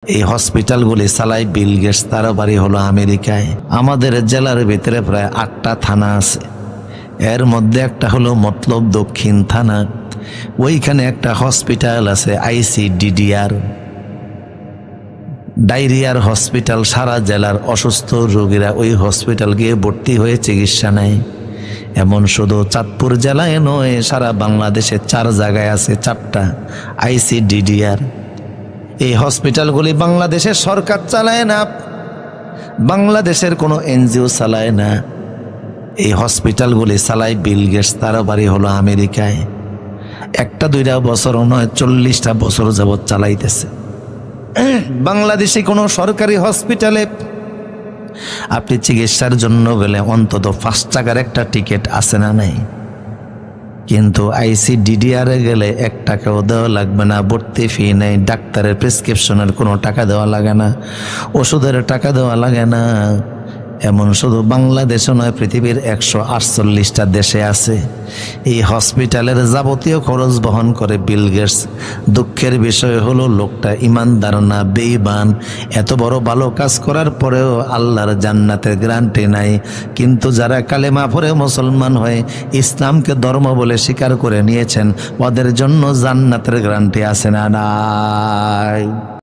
এই হসপিটালগুলি চালায় Bill Gates, তার বাড়ি হলো আমেরিকায়। আমাদের জেলার ভিতরে প্রায় 8টা থানা আছে, এর মধ্যে একটা হলো মতলব দক্ষিণ থানা। ওইখানে একটা হসপিটাল আছে ICDDR, ডায়রিয়ার হসপিটাল। সারা জেলার অসুস্থ রোগীরা ওই হসপিটাল গিয়ে ভর্তি হয়ে চিকিৎসা নেয়। এমন শুধু চাঁদপুর জেলায় নয়, সারা বাংলাদেশে 4 জায়গায় আছে 4টা ICDDR। এই হসপিটালগুলি বাংলাদেশের সরকার চালায় না, বাংলাদেশের কোনো NGO চালায় না। এই হসপিটালগুলি চালায় বিল গেটস, তার বাড়ি হলো আমেরিকায়। 1-2 বছর নয়, 40টা বছর যাবৎ চালাইতেছে। বাংলাদেশে কোনো সরকারি হসপিটালে আপনি চিকিৎসার জন্য গেলে অন্তত 5 টাকার একটা টিকিট আছে না নাই? কিন্তু ICDDR গেলে 1 টাকাও দেওয়া লাগবে না, ভর্তি ফি নেই, ডাক্তারের প্রেসক্রিপশনের কোনো টাকা দেওয়া লাগে না, ওষুধের টাকা দেওয়া লাগে না। এমন শুধু বাংলাদেশে নয়, পৃথিবীর 148টা দেশে আছে। এই হসপিটালের যাবতীয় খরচ বহন করে বিল গেটস। দুঃখের বিষয় হলো লোকটা ইমানদার না, বেঈমান। এত বড় ভালো কাজ করার পরেও আল্লাহর জান্নাতের গ্যারান্টি নাই। কিন্তু যারা কালেমা পড়ে মুসলমান হয়ে ইসলামকে ধর্ম বলে স্বীকার করে নিয়েছেন, ওদের জন্য জান্নাতের গ্যারান্টি আছে না নাই?